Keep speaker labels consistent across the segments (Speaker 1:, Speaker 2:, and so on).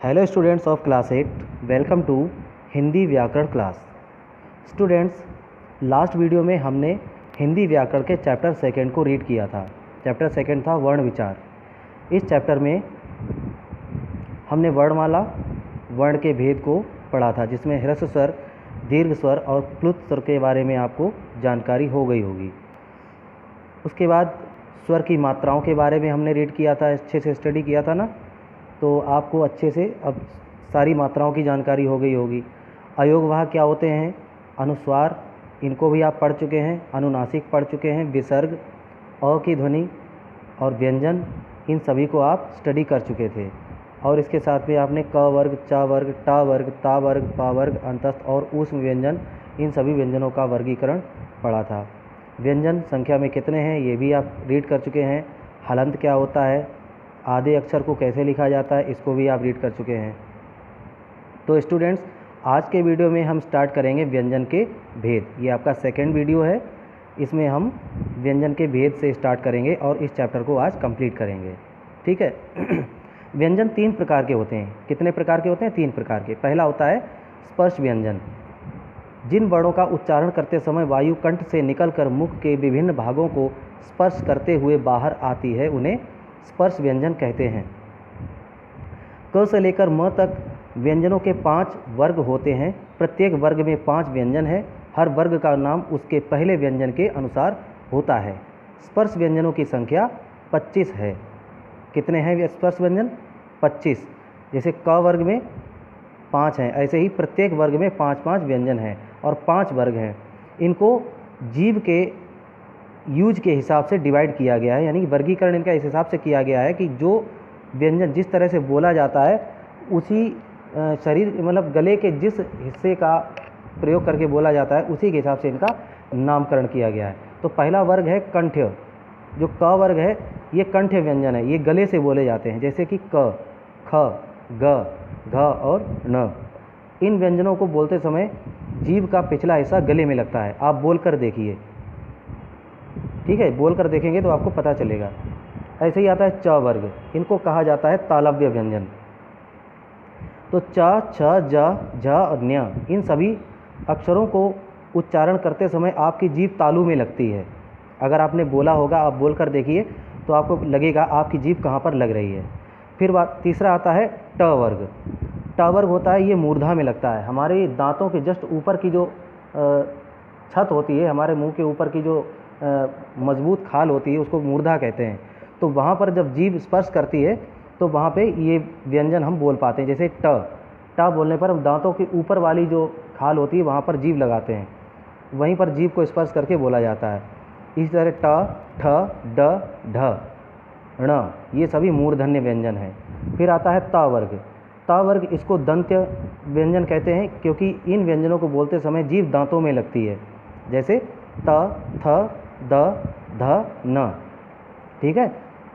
Speaker 1: Hello students of class 8, welcome to Hindi व्याकरण class. Students, last video में हमने हिंदी व्याकरण के चैप्टर सेकंड को रीड किया था। चैप्टर सेकंड था वर्ण विचार। इस चैप्टर में हमने वर्णमाला, वर्ण के भेद को पढ़ा था, जिसमें ह्रस्व स्वर, दीर्घ स्वर और प्लुत स्वर के बारे में आपको जानकारी हो गई होगी। उसके बाद स्वर की मात्राओं के बारे में हमने रीड किया था, अच्छे से स्टडी किया था ना, तो आपको अच्छे से अब सारी मात्राओं की जानकारी हो गई होगी। अयोगवाह क्या होते हैं, अनुस्वार, इनको भी आप पढ़ चुके हैं, अनुनासिक पढ़ चुके हैं, विसर्ग, अ की ध्वनि और व्यंजन, इन सभी को आप स्टडी कर चुके थे। और इसके साथ में आपने क वर्ग, च वर्ग, ट वर्ग, ता वर्ग, पा वर्ग, अंतस्थ और ऊष्म व्यंजन, इन सभी व्यंजनों का वर्गीकरण पढ़ा था। व्यंजन संख्या में कितने हैं ये भी आप रीड कर चुके हैं। हलंत क्या होता है, आधे अक्षर को कैसे लिखा जाता है, इसको भी आप रीड कर चुके हैं। तो स्टूडेंट्स, आज के वीडियो में हम स्टार्ट करेंगे व्यंजन के भेद। ये आपका सेकंड वीडियो है, इसमें हम व्यंजन के भेद से स्टार्ट करेंगे और इस चैप्टर को आज कंप्लीट करेंगे। ठीक है। व्यंजन 3 प्रकार के होते हैं। कितने प्रकार के होते हैं? 3 प्रकार के। पहला होता है स्पर्श व्यंजन। जिन वर्णों का उच्चारण करते समय वायु कंठ से निकलकर मुख के विभिन्न भागों को स्पर्श करते हुए बाहर आती है, उन्हें स्पर्श व्यंजन कहते हैं। क से लेकर म तक व्यंजनों के 5 वर्ग होते हैं। प्रत्येक वर्ग में 5 व्यंजन है। हर वर्ग का नाम उसके पहले व्यंजन के अनुसार होता है। स्पर्श व्यंजनों की संख्या 25 है। कितने हैं स्पर्श व्यंजन? 25। जैसे क वर्ग में 5 हैं, ऐसे ही प्रत्येक वर्ग में 5-5 व्यंजन हैं और 5 वर्ग हैं। इनको जीव के यूज के हिसाब से डिवाइड किया गया है, यानी वर्गीकरण इनका इस हिसाब से किया गया है कि जो व्यंजन जिस तरह से बोला जाता है, उसी शरीर मतलब गले के जिस हिस्से का प्रयोग करके बोला जाता है, उसी के हिसाब से इनका नामकरण किया गया है। तो पहला वर्ग है कंठ्य। जो क वर्ग है, ये कंठ्य व्यंजन है, ये गले से बोले जाते हैं, जैसे कि क, ख, ग, घ और न। इन व्यंजनों को बोलते समय जीभ का पिछला हिस्सा गले में लगता है। आप बोल कर देखिए, ठीक है, बोल कर देखेंगे तो आपको पता चलेगा। ऐसे ही आता है च वर्ग। इनको कहा जाता है तालव्य व्यंजन। तो च, छ, ज, झ और न्य, इन सभी अक्षरों को उच्चारण करते समय आपकी जीभ तालू में लगती है। अगर आपने बोला होगा, आप बोल कर देखिए तो आपको लगेगा आपकी जीभ कहाँ पर लग रही है। फिर तीसरा आता है ट वर्ग। ट वर्ग होता है, ये मूर्धा में लगता है। हमारे दांतों के जस्ट ऊपर की जो छत होती है, हमारे मुंह के ऊपर की जो मजबूत खाल होती है, उसको मूर्धा कहते हैं। तो वहाँ पर जब जीभ स्पर्श करती है तो वहाँ पे ये व्यंजन हम बोल पाते हैं। जैसे ट बोलने पर दांतों के ऊपर वाली जो खाल होती है, वहाँ पर जीभ लगाते हैं, वहीं पर जीभ को स्पर्श करके बोला जाता है। इसी तरह ट, ठ, ड, ढ, ण, ये सभी मूर्धन्य व्यंजन हैं। फिर आता है त वर्ग। त वर्ग, इसको दंत्य व्यंजन कहते हैं, क्योंकि इन व्यंजनों को बोलते समय जीभ दांतों में लगती है। जैसे त, थ, द, ध, न। ठीक है,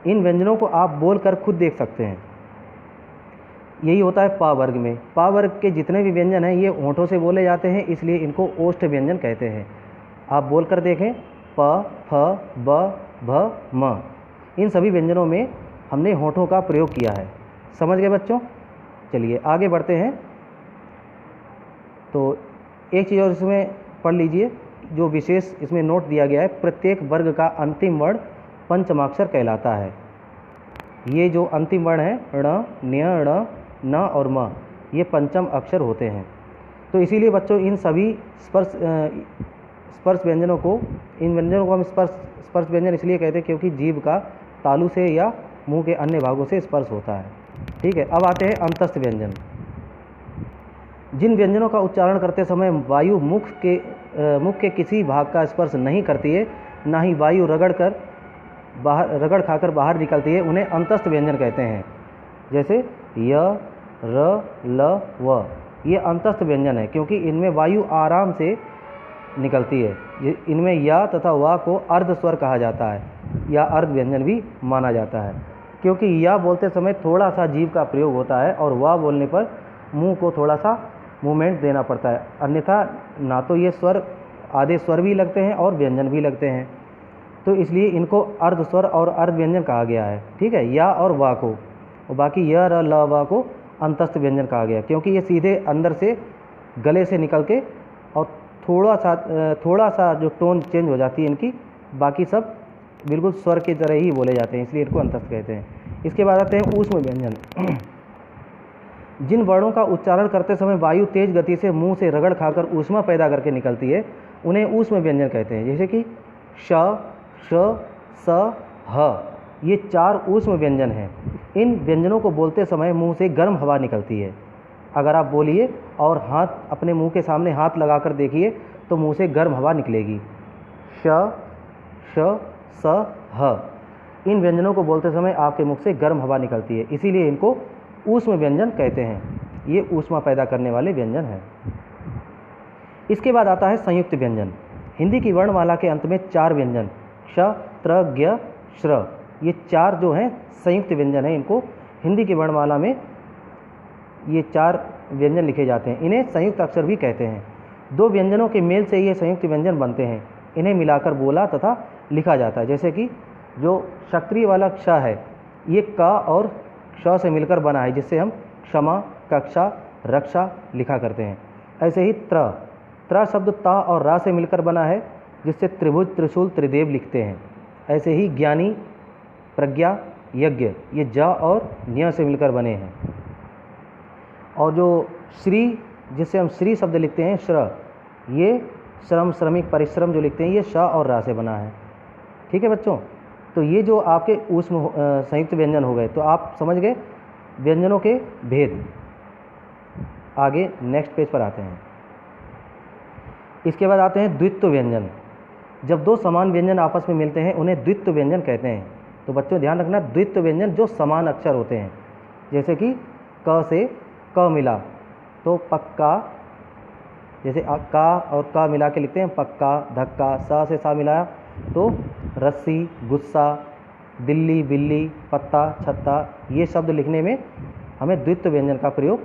Speaker 1: इन व्यंजनों को आप बोल कर खुद देख सकते हैं। यही होता है पा वर्ग में। पा वर्ग के जितने भी व्यंजन हैं, ये होंठों से बोले जाते हैं, इसलिए इनको ओष्ठ व्यंजन कहते हैं। आप बोल कर देखें, प, फ, ब, भ, म। इन सभी व्यंजनों में हमने होंठों का प्रयोग किया है। समझ गए बच्चों? चलिए आगे बढ़ते हैं। तो एक चीज़ और इसमें पढ़ लीजिए, जो विशेष इसमें नोट दिया गया है, प्रत्येक वर्ग का अंतिम वर्ण पंचमाक्षर कहलाता है। ये जो अंतिम वर्ण है, ण, न्य, ण, न और म, ये पंचम अक्षर होते हैं। तो इसीलिए बच्चों इन सभी स्पर्श व्यंजनों को, इन व्यंजनों को हम स्पर्श व्यंजन इसलिए कहते हैं क्योंकि जीभ का तालू से या मुंह के अन्य भागों से स्पर्श होता है। ठीक है, अब आते हैं अंतस्थ व्यंजन। जिन व्यंजनों का उच्चारण करते समय वायु मुख के किसी भाग का स्पर्श नहीं करती है, ना ही वायु रगड़ खाकर बाहर निकलती है, उन्हें अंतस्थ व्यंजन कहते हैं। जैसे य, र, ल, व, ये अंतस्थ व्यंजन है, क्योंकि इनमें वायु आराम से निकलती है। इनमें या तथा वा को अर्ध स्वर कहा जाता है, या अर्ध व्यंजन भी माना जाता है, क्योंकि या बोलते समय थोड़ा सा जीभ का प्रयोग होता है और वा बोलने पर मुंह को थोड़ा सा मूवमेंट देना पड़ता है। अन्यथा ना तो ये स्वर, आधे स्वर भी लगते हैं और व्यंजन भी लगते हैं। तो इसलिए इनको अर्ध स्वर और अर्ध व्यंजन कहा गया है। ठीक है, या और वा को, और बाकी य, र, ल, व को अंतस्थ व्यंजन कहा गया, क्योंकि ये सीधे अंदर से गले से निकल के और थोड़ा सा जो टोन चेंज हो जाती है इनकी, बाकी सब बिल्कुल स्वर की तरह ही बोले जाते हैं, इसलिए इनको अंतस्थ कहते हैं। इसके बाद आते हैं ऊष्म व्यंजन। जिन वर्णों का उच्चारण करते समय वायु तेज गति से मुंह से रगड़ खाकर ऊष्मा पैदा करके निकलती है, उन्हें ऊष्म व्यंजन कहते हैं। जैसे कि श, श, स, ह, ये 4 ऊष्म व्यंजन हैं। इन व्यंजनों को बोलते समय मुंह से गर्म हवा निकलती है। अगर आप बोलिए और हाथ अपने मुंह के सामने हाथ लगाकर देखिए तो मुंह से गर्म हवा निकलेगी। श, श, स, ह, इन व्यंजनों को बोलते समय आपके मुख से गर्म हवा निकलती है, इसीलिए इनको ऊष्म व्यंजन कहते हैं। ये ऊष्मा पैदा करने वाले व्यंजन हैं। इसके बाद आता है संयुक्त व्यंजन। हिंदी की वर्णमाला के अंत में 4 व्यंजन श, त्र, ज्ञ, श्र, ये 4 जो हैं संयुक्त व्यंजन हैं। इनको हिंदी की वर्णमाला में ये 4 व्यंजन लिखे जाते हैं। इन्हें संयुक्त अक्षर भी कहते हैं। 2 व्यंजनों के मेल से ये संयुक्त व्यंजन बनते हैं। इन्हें मिलाकर बोला तथा लिखा जाता है। जैसे कि जो क्षत्रिय वाला क्ष है, ये क और श से मिलकर बना है, जिससे हम क्षमा, कक्षा, रक्षा लिखा करते हैं। ऐसे ही त्र शब्द ता और रा से मिलकर बना है, जिससे त्रिभुज, त्रिशूल, त्रिदेव लिखते हैं। ऐसे ही ज्ञानी, प्रज्ञा, यज्ञ, ये ज और न्य से मिलकर बने हैं। और जो श्री, जिससे हम श्री शब्द लिखते हैं, श्र, ये श्रम, श्रमिक, परिश्रम जो लिखते हैं, ये श और रा से बना है। ठीक है बच्चों, तो ये जो आपके ऊष्म संयुक्त व्यंजन हो गए, तो आप समझ गए व्यंजनों के भेद। आगे नेक्स्ट पेज पर आते हैं। इसके बाद आते हैं द्वित्व व्यंजन। जब 2 समान व्यंजन आपस में मिलते हैं उन्हें द्वित्व व्यंजन कहते हैं। तो बच्चों ध्यान रखना, द्वित्व व्यंजन जो समान अक्षर होते हैं, जैसे कि क से क मिला तो पक्का, जैसे का और का मिला के लिखते हैं पक्का, धक्का। सा से सा मिलाया तो रस्सी, गुस्सा, दिल्ली, बिल्ली, पत्ता, छत्ता, ये शब्द लिखने में हमें द्वित्व व्यंजन का प्रयोग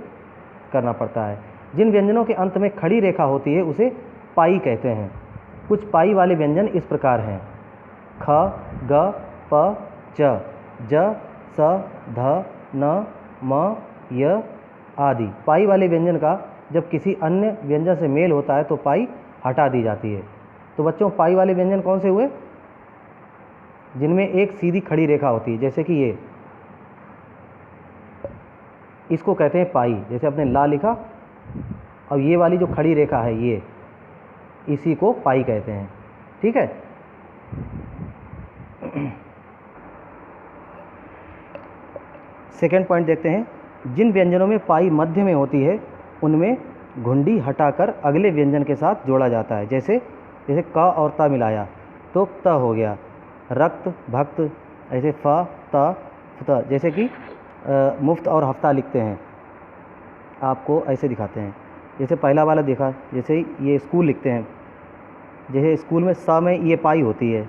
Speaker 1: करना पड़ता है। जिन व्यंजनों के अंत में खड़ी रेखा होती है उसे पाई कहते हैं। कुछ पाई वाले व्यंजन इस प्रकार हैं: ख, ग, प, च, ज, स, ध, न, म, य आदि। पाई वाले व्यंजन का जब किसी अन्य व्यंजन से मेल होता है तो पाई हटा दी जाती है। तो बच्चों पाई वाले व्यंजन कौन से हुए? जिनमें एक सीधी खड़ी रेखा होती है, जैसे कि ये, इसको कहते हैं पाई। जैसे आपने ला लिखा और ये वाली जो खड़ी रेखा है ये, इसी को पाई कहते हैं। ठीक है। सेकेंड पॉइंट देखते हैं। जिन व्यंजनों में पाई मध्य में होती है उनमें घुंडी हटाकर अगले व्यंजन के साथ जोड़ा जाता है। जैसे क और ता मिलाया तो त हो गया। रक्त, भक्त, ऐसे फ, त, फ, जैसे कि मुफ्त और हफ्ता लिखते हैं, आपको ऐसे दिखाते हैं। जैसे पहला वाला देखा, जैसे ये स्कूल लिखते हैं, जैसे स्कूल में स में ये पाई होती है,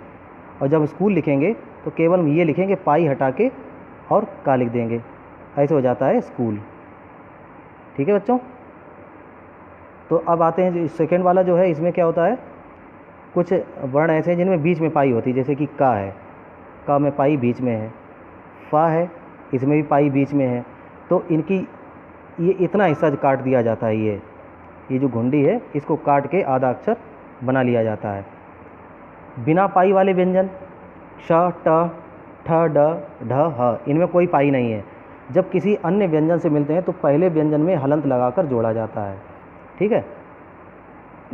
Speaker 1: और जब स्कूल लिखेंगे तो केवल ये लिखेंगे, पाई हटा के और का लिख देंगे, ऐसे हो जाता है स्कूल। ठीक है बच्चों। तो अब आते हैं जो सेकेंड वाला जो है, इसमें क्या होता है, कुछ वर्ण ऐसे हैं जिनमें बीच में पाई होती है। जैसे कि का है, का में पाई बीच में है। फा है, इसमें भी पाई बीच में है। तो इनकी ये इतना हिस्सा काट दिया जाता है। ये जो घुंडी है इसको काट के आधा अक्षर बना लिया जाता है। बिना पाई वाले व्यंजन श, ट, ठ, ड, ढ, ह, इनमें कोई पाई नहीं है। जब किसी अन्य व्यंजन से मिलते हैं तो पहले व्यंजन में हलंत लगाकर जोड़ा जाता है। ठीक है।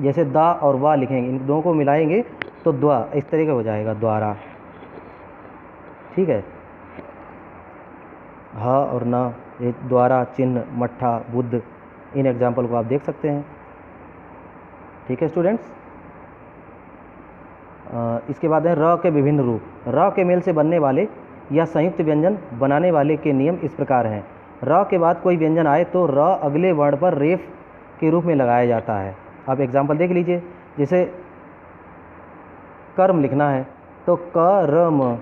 Speaker 1: जैसे दा और वा लिखेंगे, इन दोनों को मिलाएंगे तो द्वा, इस तरह का हो जाएगा, द्वारा। ठीक है। ह और न, ये द्वारा, चिन्ह, मट्ठा, बुद्ध, इन एग्जाम्पल को आप देख सकते हैं। ठीक है स्टूडेंट्स। इसके बाद है र के विभिन्न रूप। र के मेल से बनने वाले या संयुक्त व्यंजन बनाने वाले के नियम इस प्रकार हैं। र के बाद कोई व्यंजन आए तो र अगले वर्ण पर रेफ के रूप में लगाया जाता है। आप एग्जाम्पल देख लीजिए। जैसे कर्म लिखना है तो क, र, म,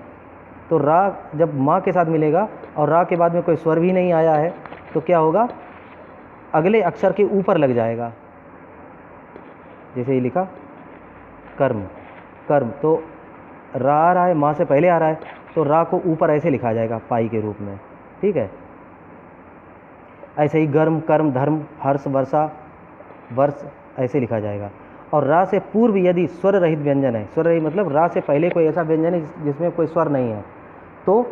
Speaker 1: तो रा जब माँ के साथ मिलेगा और रा के बाद में कोई स्वर भी नहीं आया है तो क्या होगा, अगले अक्षर के ऊपर लग जाएगा। जैसे ये लिखा कर्म, कर्म, तो रा आ रहा है, माँ से पहले आ रहा है, तो रा को ऊपर ऐसे लिखा जाएगा पाई के रूप में। ठीक है। ऐसे ही गर्म, कर्म, धर्म, हर्ष, वर्षा, वर्ष ऐसे लिखा जाएगा। और रा से पूर्व यदि स्वर रहित व्यंजन है, स्वर रहित मतलब रा से पहले कोई ऐसा व्यंजन है जिसमें कोई स्वर नहीं है, तो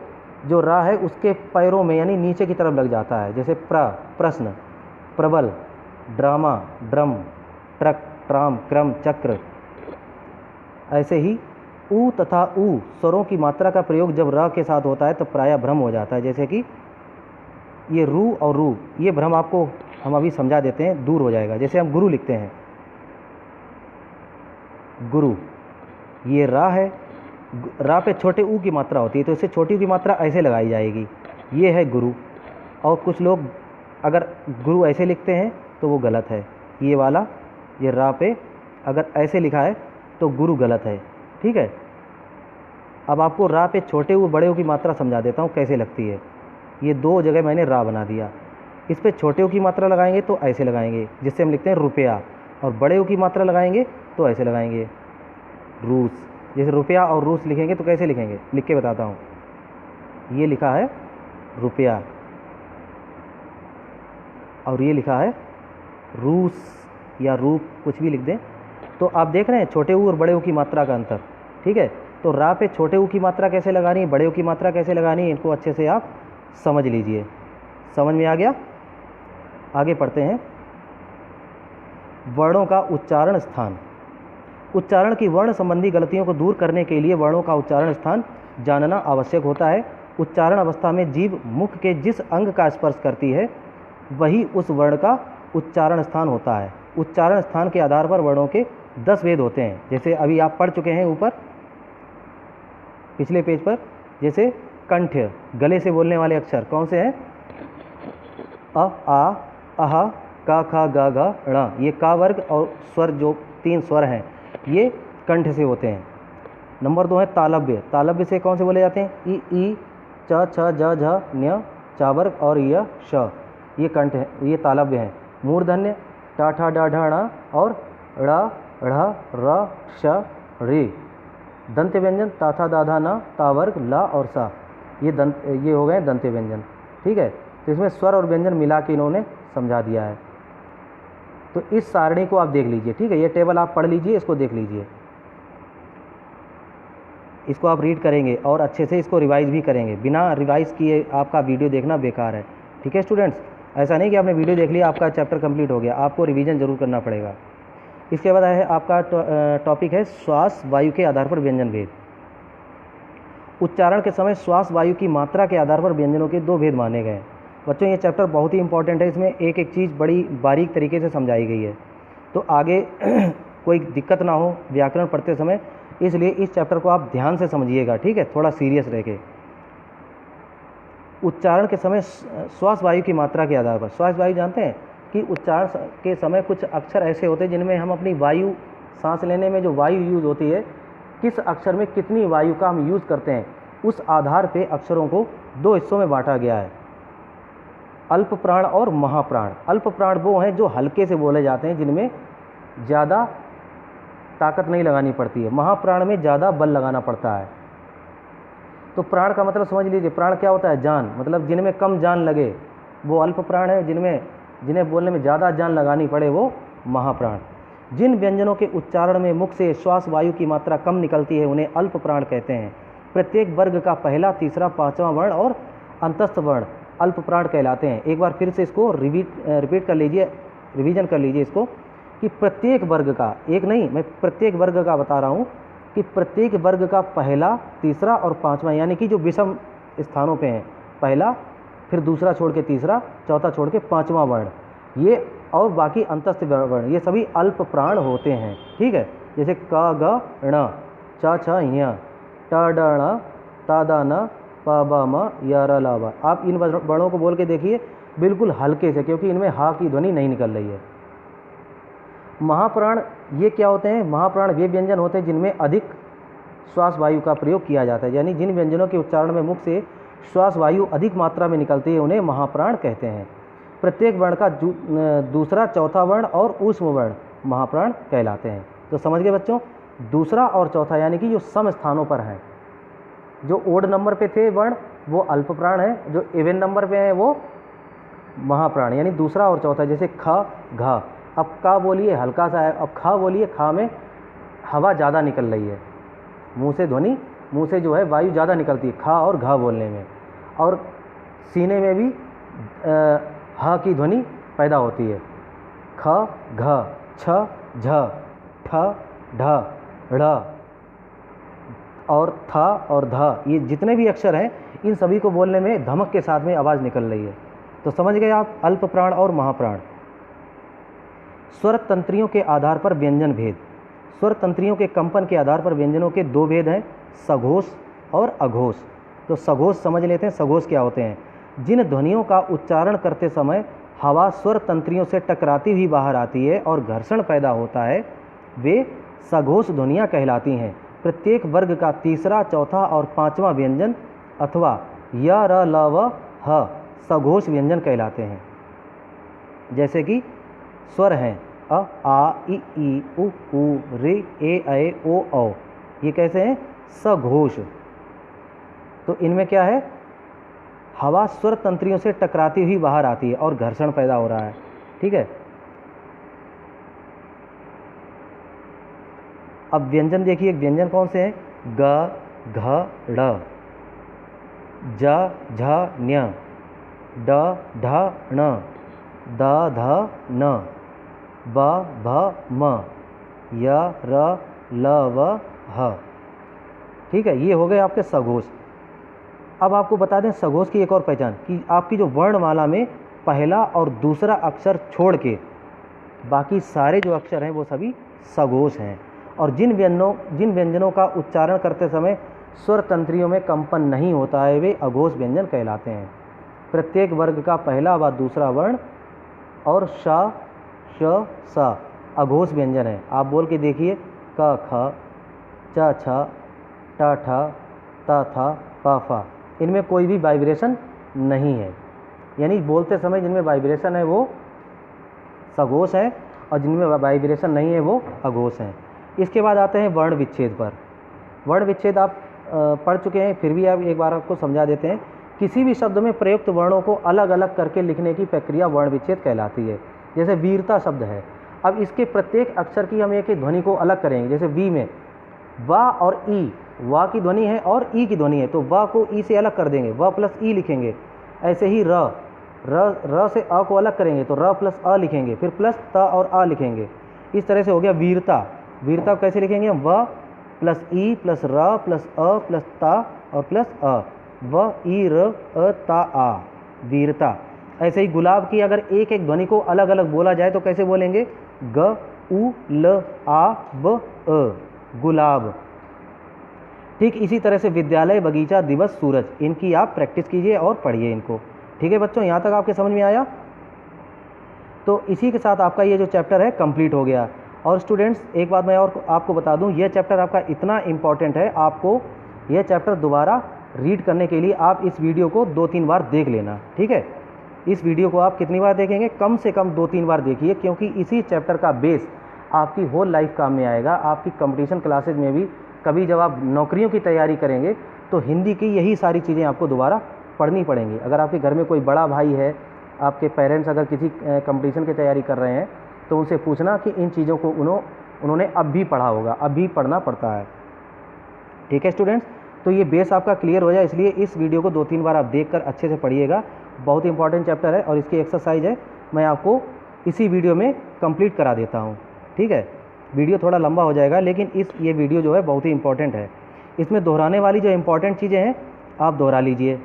Speaker 1: जो रा है उसके पैरों में यानी नीचे की तरफ लग जाता है। जैसे प्रश्न, प्रबल, ड्रामा, ड्रम, ट्रक, ट्राम, क्रम, चक्र। ऐसे ही ऊ तथा ऊ स्वरों की मात्रा का प्रयोग जब र के साथ होता है तो प्रायः भ्रम हो जाता है। जैसे कि ये रू और रू, ये भ्रम आपको हम अभी समझा देते हैं, दूर हो जाएगा। जैसे हम गुरु लिखते हैं, गुरु, ये रा है, रा पे छोटे ऊ की मात्रा होती है तो इसे छोटी ऊ की मात्रा ऐसे लगाई जाएगी, ये है गुरु। और कुछ लोग अगर गुरु ऐसे लिखते हैं तो वो गलत है, ये वाला, ये रा पे अगर ऐसे लिखा है तो गुरु गलत है, ठीक है। अब आपको रा पे छोटे ऊ बड़े ऊ की मात्रा समझा देता हूँ कैसे लगती है। ये दो जगह मैंने रा बना दिया, इस पे छोटे ऊ की मात्रा लगाएंगे तो ऐसे लगाएंगे, जिससे हम लिखते हैं रुपया, और बड़े ऊ की मात्रा लगाएंगे तो ऐसे लगाएंगे, रूस। जैसे रुपया और रूस लिखेंगे तो कैसे लिखेंगे, लिख के बताता हूँ। ये लिखा है रुपया और ये लिखा है रूस या रूप, कुछ भी लिख दें। तो आप देख रहे हैं छोटे ऊ और बड़े ऊ की मात्रा का अंतर, ठीक है। तो रा पे छोटे ऊ की मात्रा कैसे लगानी है, बड़े ऊ की मात्रा कैसे लगानी है, इनको अच्छे से आप समझ लीजिए। समझ में आ गया? आगे पढ़ते हैं। वर्णों का उच्चारण स्थान। उच्चारण की वर्ण संबंधी गलतियों को दूर करने के लिए वर्णों का उच्चारण स्थान जानना आवश्यक होता है। उच्चारण अवस्था में जीभ मुख के जिस अंग का स्पर्श करती है वही उस वर्ण का उच्चारण स्थान होता है। उच्चारण स्थान के आधार पर वर्णों के 10 भेद होते हैं, जैसे अभी आप पढ़ चुके हैं ऊपर पिछले पेज पर। जैसे कंठ, गले से बोलने वाले अक्षर कौन से हैं? अ, आ, अहा, का, खा, गा, घ, ण। ये का वर्ग और स्वर, जो 3 स्वर हैं, ये कंठ से होते हैं। नंबर 2 है तालव्य। तालव्य से कौन से बोले जाते हैं? ई, ई, च, छ, ज, झ, न्य, चा वर्ग और य, श। ये कंठ है, ये तालव्य हैं। मूर्धन्य टा, ठा, डा, ढा, ण और ड़, ढ़, र, श, रे। दंत्य व्यंजन ता, था, दा, धा, न, ता वर्ग, ला और सा। ये हो गए दंत्य व्यंजन, ठीक है। तो इसमें स्वर और व्यंजन मिला के इन्होंने समझा दिया है। तो इस सारणी को आप देख लीजिए, ठीक है। ये टेबल आप पढ़ लीजिए, इसको देख लीजिए, इसको आप रीड करेंगे और अच्छे से इसको रिवाइज भी करेंगे। बिना रिवाइज किए आपका वीडियो देखना बेकार है, ठीक है स्टूडेंट्स। ऐसा नहीं कि आपने वीडियो देख लिया आपका चैप्टर कंप्लीट हो गया, आपको रिवीजन जरूर करना पड़ेगा। इसके बाद है आपका टॉपिक है श्वास वायु के आधार पर व्यंजन भेद। उच्चारण के समय श्वास वायु की मात्रा के आधार पर व्यंजनों के 2 भेद माने गए। बच्चों ये चैप्टर बहुत ही इंपॉर्टेंट है, इसमें एक एक चीज़ बड़ी बारीक तरीके से समझाई गई है, तो आगे कोई दिक्कत ना हो व्याकरण पढ़ते समय, इसलिए इस चैप्टर को आप ध्यान से समझिएगा, ठीक है, थोड़ा सीरियस रह के। उच्चारण के समय श्वास वायु की मात्रा के आधार पर, श्वास वायु जानते हैं कि उच्चारण के समय कुछ अक्षर ऐसे होते हैं जिनमें हम अपनी वायु, सांस लेने में जो वायु यूज़ होती है, किस अक्षर में कितनी वायु का हम यूज़ करते हैं, उस आधार पे अक्षरों को 2 हिस्सों में बांटा गया है, अल्प प्राण और महाप्राण। अल्प प्राण वो हैं जो हल्के से बोले जाते हैं, जिनमें ज़्यादा ताकत नहीं लगानी पड़ती है। महाप्राण में ज़्यादा बल लगाना पड़ता है। तो प्राण का मतलब समझ लीजिए, प्राण क्या होता है? जान, मतलब जिनमें कम जान लगे वो अल्प प्राण है, जिन्हें बोलने में ज़्यादा जान लगानी पड़े वो महाप्राण। जिन व्यंजनों के उच्चारण में मुख से श्वास वायु की मात्रा कम निकलती है उन्हें अल्प प्राण कहते हैं। प्रत्येक वर्ग का पहला, तीसरा, 5वां वर्ण और अंतस्थ वर्ण अल्प प्राण कहलाते हैं। एक बार फिर से इसको रिपीट कर लीजिए, रिवीजन कर लीजिए इसको, कि प्रत्येक वर्ग का, एक नहीं, मैं प्रत्येक वर्ग का बता रहा हूँ, कि प्रत्येक वर्ग का पहला, तीसरा और 5वां, यानी कि जो विषम स्थानों पे हैं, पहला, फिर दूसरा छोड़ के तीसरा, चौथा छोड़ के 5वां वर्ण, ये और बाकी अंतस्थ वर्ण, ये सभी अल्प प्राण होते हैं, ठीक है। जैसे क, ग, ण, च, छ, ञ, ट, ड, ण, ता, दा, न, प, ब, म, य, र, ल, व। आप इन वर्णों को बोल के देखिए बिल्कुल हल्के से, क्योंकि इनमें हा की ध्वनि नहीं निकल रही है। महाप्राण ये क्या होते हैं? महाप्राण वे व्यंजन होते हैं जिनमें अधिक श्वास वायु का प्रयोग किया जाता है, यानी जिन व्यंजनों के उच्चारण में मुख से श्वास वायु अधिक मात्रा में निकलती है उन्हें महाप्राण कहते हैं। प्रत्येक वर्ण का दूसरा, चौथा वर्ण और ऊष्म वर्ण महाप्राण कहलाते हैं। तो समझ गए बच्चों, दूसरा और चौथा यानी कि जो सम स्थानों पर हैं, जो ओड नंबर पे थे वर्ण वो अल्प प्राण है, जो इवन नंबर पे हैं वो महाप्राण, यानी दूसरा और चौथा। जैसे ख घ, अब का बोलिए हल्का सा है, अब खा बोलिए, खा में हवा ज़्यादा निकल रही है, मुंह से ध्वनि, मुंह से जो है वायु ज़्यादा निकलती है खा और घ बोलने में, और सीने में भी ह की ध्वनि पैदा होती है। ख घ छ झ ठ ढ ढ़ और थ और ध, ये जितने भी अक्षर हैं इन सभी को बोलने में धमक के साथ में आवाज़ निकल रही है। तो समझ गए आप अल्प प्राण और महाप्राण। स्वर तंत्रियों के आधार पर व्यंजन भेद। स्वर तंत्रियों के कंपन के आधार पर व्यंजनों के दो भेद हैं, सघोष और अघोष। तो सघोष समझ लेते हैं, सघोष क्या होते हैं? जिन ध्वनियों का उच्चारण करते समय हवा स्वर तंत्रियों से टकराती हुई बाहर आती है और घर्षण पैदा होता है, वे सघोष ध्वनियाँ कहलाती हैं। प्रत्येक वर्ग का तीसरा, चौथा और पांचवा व्यंजन अथवा य, र, ल, व, ह सघोष व्यंजन कहलाते हैं। जैसे कि स्वर हैं अ, आ, इ, उ, ऋ, ए, ऐ, ओ, औ, ये कैसे हैं? सघोष। तो इनमें क्या है? हवा स्वर तंत्रियों से टकराती हुई बाहर आती है और घर्षण पैदा हो रहा है। ठीक है, अब व्यंजन देखिए, व्यंजन कौन से हैं? ग, घ, ड़, ज, झ, ञ, ड, ढ, ण, द, ध, न, ब, भ, म, य, र, ल, व, ह। ठीक है, ये हो गए आपके सघोष। अब आपको बता दें सघोष की एक और पहचान कि आपकी जो वर्णमाला में पहला और दूसरा अक्षर छोड़ के बाकी सारे जो अक्षर हैं वो सभी सघोष हैं। और जिन व्यंजनों का उच्चारण करते समय स्वर तंत्रियों में कंपन नहीं होता है, वे अघोष व्यंजन कहलाते हैं। प्रत्येक वर्ग का पहला व दूसरा वर्ण और श, श, स अघोष व्यंजन है। आप बोल के देखिए, क, ख, च, छ, ट, ठ, त, थ, प, फ, इनमें कोई भी वाइब्रेशन नहीं है, यानी बोलते समय जिनमें वाइब्रेशन है वो सघोष है और जिनमें वाइब्रेशन नहीं है वो अघोष हैं। इसके बाद आते हैं वर्ण विच्छेद पर। वर्ण विच्छेद आप पढ़ चुके हैं, फिर भी आप एक बार आपको समझा देते हैं। किसी भी शब्द में प्रयुक्त वर्णों को अलग अलग करके लिखने की प्रक्रिया वर्ण विच्छेद कहलाती है। जैसे वीरता शब्द है, अब इसके प्रत्येक अक्षर की हम एक ध्वनि को अलग करेंगे। जैसे वी में वा और ई, वा की ध्वनि है और ई की ध्वनि है, तो वा को ई से अलग कर देंगे, व प्लस ई लिखेंगे। ऐसे ही र से अ को अलग करेंगे तो र प्लस अ लिखेंगे, फिर प्लस त और अ लिखेंगे। इस तरह से हो गया वीरता। वीरता कैसे लिखेंगे हम? व प्लस ई प्लस र प्लस अ प्लस ता और प्लस अ, व ई र अ ता आ, वीरता। ऐसे ही गुलाब की अगर एक एक ध्वनि को अलग अलग बोला जाए तो कैसे बोलेंगे? ग, उ, ल, आ, ब, अ, गुलाब। ठीक इसी तरह से विद्यालय, बगीचा, दिवस, सूरज, इनकी आप प्रैक्टिस कीजिए और पढ़िए इनको। ठीक है बच्चों, यहाँ तक आपके समझ में आया? तो इसी के साथ आपका ये जो चैप्टर है कंप्लीट हो गया। और स्टूडेंट्स एक बात मैं और आपको बता दूं, ये चैप्टर आपका इतना इम्पॉर्टेंट है, आपको ये चैप्टर दोबारा रीड करने के लिए आप इस वीडियो को 2-3 बार देख लेना। ठीक है, इस वीडियो को आप कितनी बार देखेंगे? कम से कम 2-3 बार देखिए, क्योंकि इसी चैप्टर का बेस आपकी होल लाइफ काम में आएगा। आपकी कंपटीशन क्लासेज में भी कभी जब आप नौकरियों की तैयारी करेंगे तो हिंदी की यही सारी चीज़ें आपको दोबारा पढ़नी पड़ेंगी। अगर आपके घर में कोई बड़ा भाई है, आपके पेरेंट्स अगर किसी कंपटीशन की तैयारी कर रहे हैं तो उनसे पूछना कि इन चीज़ों को उन्होंने अब भी पढ़ा होगा, अब भी पढ़ना पड़ता है। ठीक है स्टूडेंट्स, तो ये बेस आपका क्लियर हो जाए इसलिए इस वीडियो को 2-3 बार आप देखकर अच्छे से पढ़िएगा। बहुत इंपॉर्टेंट चैप्टर है और इसकी एक्सरसाइज है मैं आपको इसी वीडियो में कंप्लीट करा देता हूँ। ठीक है, वीडियो थोड़ा लंबा हो जाएगा लेकिन ये वीडियो जो है बहुत ही इंपॉर्टेंट है। इसमें दोहराने वाली जो इंपॉर्टेंट चीज़ें हैं आप दोहरा लीजिए।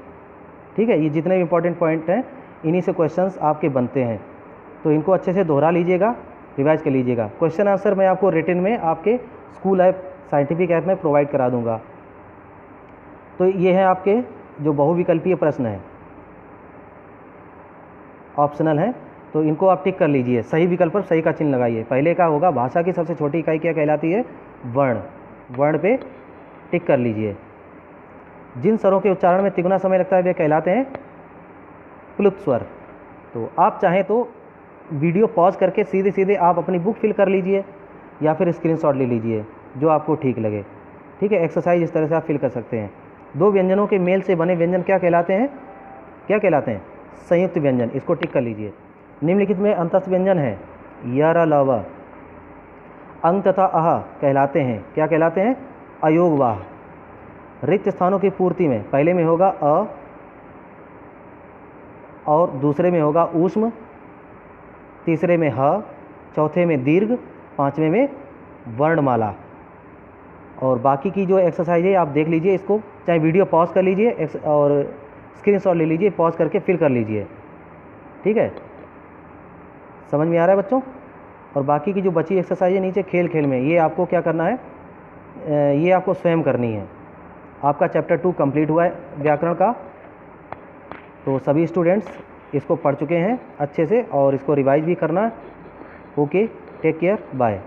Speaker 1: ठीक है, ये जितने भी इंपॉर्टेंट पॉइंट हैं इन्हीं से क्वेश्चंस आपके बनते हैं, तो इनको अच्छे से दोहरा लीजिएगा, रिवाइज कर लीजिएगा। क्वेश्चन आंसर मैं आपको रिटन में आपके स्कूल ऐप, साइंटिफिक ऐप में प्रोवाइड करा दूंगा। तो ये है आपके जो बहुविकल्पीय प्रश्न है, ऑप्शनल है, तो इनको आप टिक कर लीजिए। सही विकल्प पर सही का चिन्ह लगाइए। पहले का होगा भाषा की सबसे छोटी इकाई क्या कहलाती है? वर्ण। वर्ण पे टिक कर लीजिए। जिन स्वरों के उच्चारण में तिगुना समय लगता है वे कहलाते हैं प्लुत स्वर। तो आप चाहें तो वीडियो पॉज करके सीधे सीधे आप अपनी बुक फिल कर लीजिए या फिर स्क्रीनशॉट ले लीजिए, जो आपको ठीक लगे। ठीक है, एक्सरसाइज इस तरह से आप फिल कर सकते हैं। दो व्यंजनों के मेल से बने व्यंजन क्या कहलाते हैं? क्या कहलाते हैं? संयुक्त व्यंजन, इसको टिक कर लीजिए। निम्नलिखित में अंतस्थ व्यंजन है य र ल व। अंग तथा अह कहलाते हैं, क्या कहलाते हैं? अयोगवाह। रिक्त स्थानों की पूर्ति में पहले में होगा अ और दूसरे में होगा ऊष्म, तीसरे में ह, चौथे में दीर्घ, पांचवें में वर्णमाला। और बाकी की जो एक्सरसाइज है आप देख लीजिए, इसको चाहे वीडियो पॉज कर लीजिए और स्क्रीनशॉट ले लीजिए, पॉज करके फिल कर लीजिए, ठीक है? समझ में आ रहा है बच्चों? और बाकी की जो बची एक्सरसाइज है नीचे खेल खेल में, ये आपको क्या करना है, ये आपको स्वयं करनी है। आपका चैप्टर 2 कंप्लीट हुआ है व्याकरण का। तो सभी स्टूडेंट्स इसको पढ़ चुके हैं अच्छे से और इसको रिवाइज भी करना है। Okay, take care, bye.